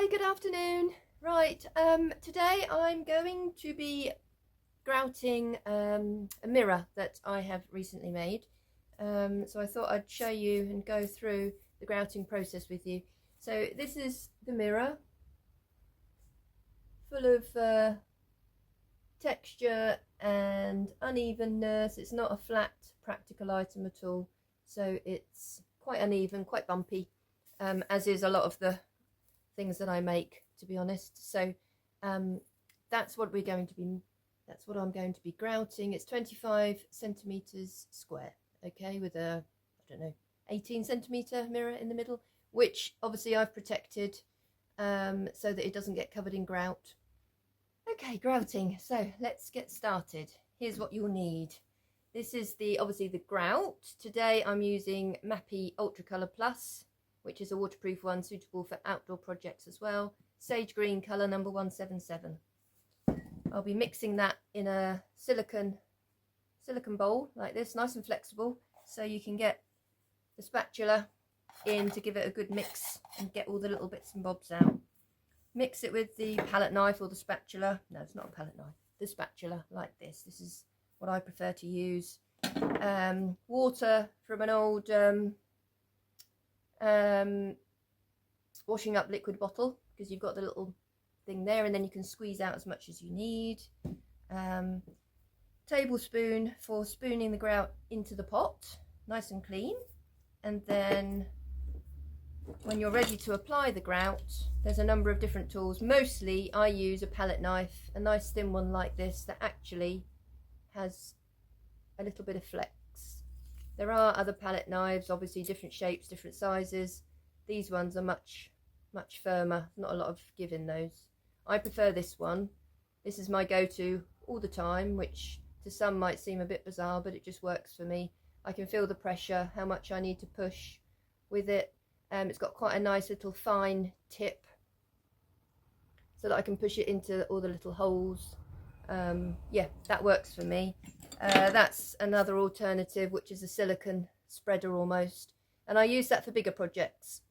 Hi, good afternoon. Right, today I'm going to be grouting a mirror that I have recently made. So I thought I'd show you and go through the grouting process with you. So this is the mirror, full of texture and unevenness. It's not a flat practical item at all, so it's quite uneven, quite bumpy, as is a lot of the things that I make, to be honest. So that's what I'm going to be grouting. It's 25 centimeters square, okay, with a, I don't know, 18 centimeter mirror in the middle, which obviously I've protected so that it doesn't get covered in grout. Okay, grouting. So let's get started. Here's what you'll need. This is obviously the grout. Today I'm using Mappy Ultra Colour Plus, which is a waterproof one suitable for outdoor projects as well. Sage green colour number 177. I'll be mixing that in a silicone bowl like this, nice and flexible, so you can get the spatula in to give it a good mix and get all the little bits and bobs out. Mix it with the palette knife or the spatula. No, it's not a palette knife. The spatula like this. This is what I prefer to use. Water from an old washing up liquid bottle, because you've got the little thing there, and then you can squeeze out as much as you need. Tablespoon for spooning the grout into the pot, nice and clean. And then when you're ready to apply the grout, there's a number of different tools. Mostly I use a palette knife, a nice thin one like this that actually has a little bit of flex. There are other palette knives, obviously different shapes, different sizes. These ones are much firmer, not a lot of give in those. I prefer this one. This is my go-to all the time, which to some might seem a bit bizarre, but it just works for me. I can feel the pressure, how much I need to push with it. It's got quite a nice little fine tip so that I can push it into all the little holes. Yeah, that works for me. That's another alternative, which is a silicone spreader almost, and I use that for bigger projects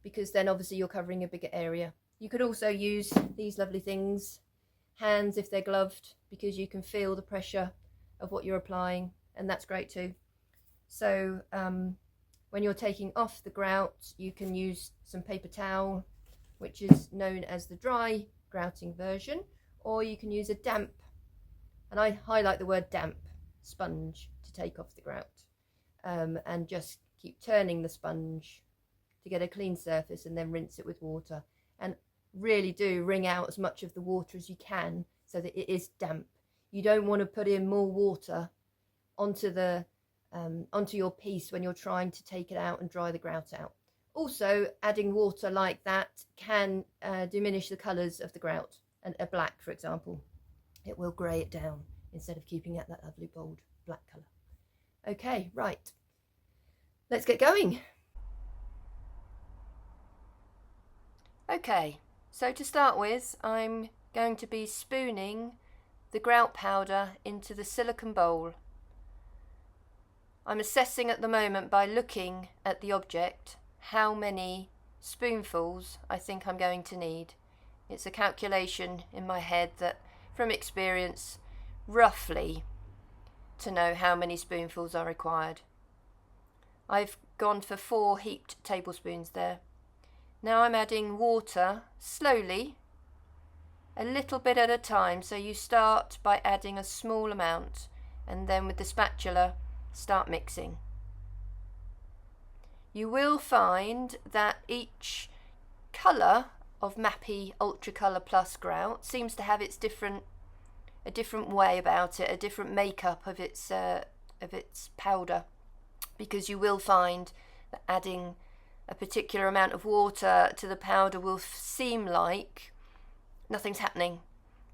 because then obviously you're covering a bigger area. You could also use these lovely things, hands if they're gloved, because you can feel the pressure of what you're applying, and that's great too. So when you're taking off the grout, you can use some paper towel, which is known as the dry grouting version, or you can use a damp, and I highlight the word damp, sponge to take off the grout, and just keep turning the sponge to get a clean surface, and then rinse it with water, and really do wring out as much of the water as you can so that it is damp. You don't want to put in more water onto your piece when you're trying to take it out and dry the grout out. Also, adding water like that can diminish the colours of the grout, and a black, for example, it will grey it down instead of keeping it that lovely bold black colour. Okay, right, let's get going. Okay, so to start with, I'm going to be spooning the grout powder into the silicone bowl. I'm assessing at the moment by looking at the object how many spoonfuls I think I'm going to need. It's a calculation in my head that, from experience, roughly to know how many spoonfuls are required. I've gone for 4 heaped tablespoons there. Now I'm adding water slowly, a little bit at a time. So you start by adding a small amount, and then with the spatula start mixing. You will find that each colour of Mappy Ultra Colour Plus grout seems to have its a different way about it, a different makeup of its powder, because you will find that adding a particular amount of water to the powder will seem like nothing's happening,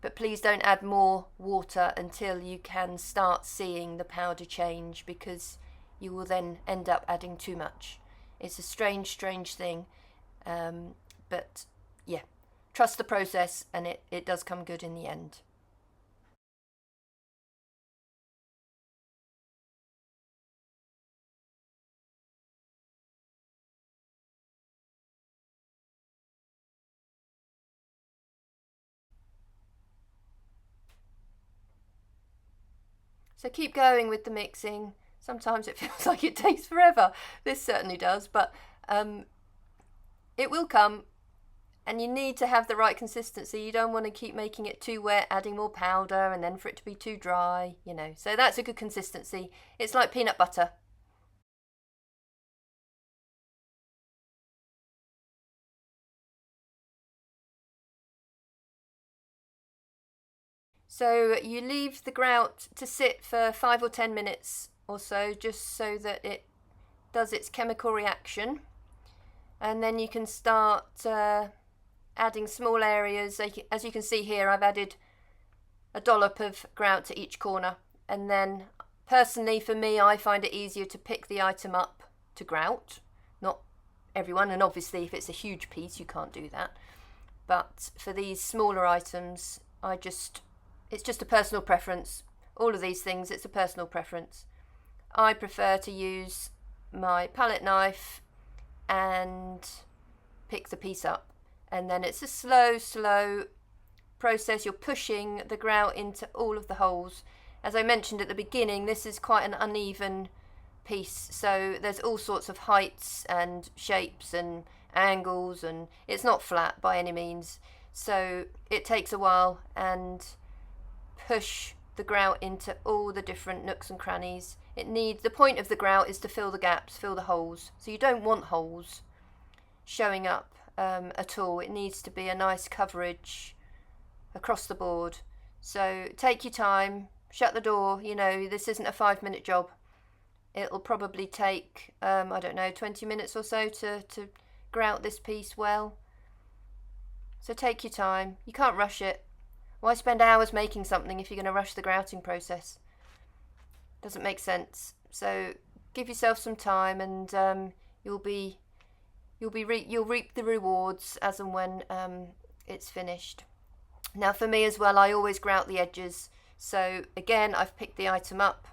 but please don't add more water until you can start seeing the powder change, because you will then end up adding too much. It's a strange thing, but yeah, trust the process, and it does come good in the end. So keep going with the mixing. Sometimes it feels like it takes forever. This certainly does, but it will come. And you need to have the right consistency. You don't want to keep making it too wet, adding more powder, and then for it to be too dry, you know. So that's a good consistency. It's like peanut butter. So you leave the grout to sit for 5 or 10 minutes or so, just so that it does its chemical reaction. And then you can start adding small areas. As you can see here, I've added a dollop of grout to each corner. And then personally for me, I find it easier to pick the item up to grout. Not everyone, and obviously if it's a huge piece you can't do that. But for these smaller items, it's just a personal preference. All of these things, it's a personal preference. I prefer to use my palette knife and pick the piece up. And then it's a slow process. You're pushing the grout into all of the holes. As I mentioned at the beginning, this is quite an uneven piece, so there's all sorts of heights and shapes and angles, and it's not flat by any means. So it takes a while, and push the grout into all the different nooks and crannies. The point of the grout is to fill the gaps, fill the holes. So you don't want holes showing up at all. It needs to be a nice coverage across the board. So take your time, shut the door. You know, this isn't a 5-minute job. It'll probably take, I don't know, 20 minutes or so to grout this piece well. So take your time. You can't rush it. Why spend hours making something if you're going to rush the grouting process? Doesn't make sense. So give yourself some time, and you'll reap the rewards as and when it's finished. Now for me as well, I always grout the edges. So again, I've picked the item up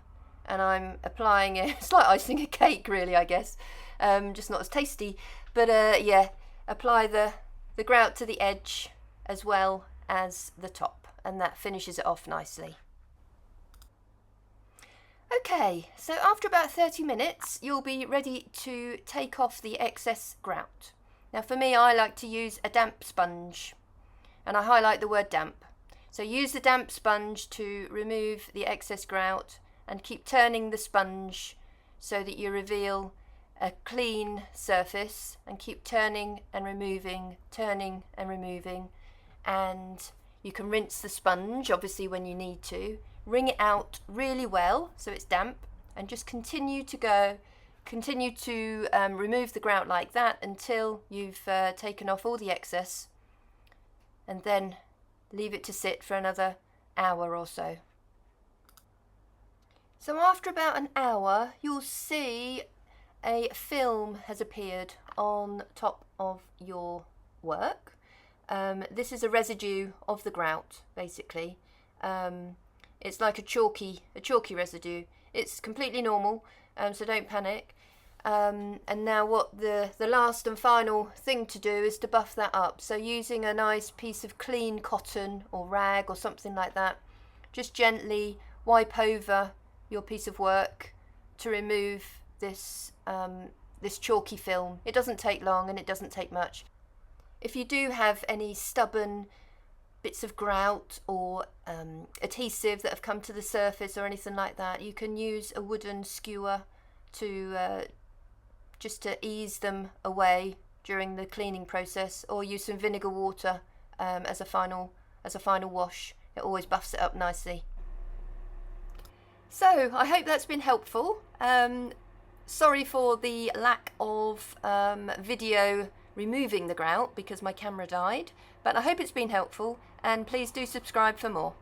and I'm applying it. It's like icing a cake, really, I guess. Just not as tasty. But yeah, apply the grout to the edge as well as the top, and that finishes it off nicely. Okay, so after about 30 minutes, you'll be ready to take off the excess grout. Now for me, I like to use a damp sponge, and I highlight the word damp. So use the damp sponge to remove the excess grout, and keep turning the sponge so that you reveal a clean surface, and keep turning and removing, and you can rinse the sponge obviously when you need to. Wring it out really well so it's damp, and just continue to remove the grout like that until you've taken off all the excess, and then leave it to sit for another hour or so. So after about an hour, you'll see a film has appeared on top of your work. This is a residue of the grout, basically. It's like a chalky residue. It's completely normal, so don't panic. And now what the last and final thing to do is to buff that up. So using a nice piece of clean cotton or rag or something like that, just gently wipe over your piece of work to remove this chalky film. It doesn't take long and it doesn't take much. If you do have any stubborn bits of grout or adhesive that have come to the surface or anything like that, you can use a wooden skewer to just to ease them away during the cleaning process, or use some vinegar water as a final wash. It always buffs it up nicely. So I hope that's been helpful. Sorry for the lack of video removing the grout because my camera died, but I hope it's been helpful, and please do subscribe for more.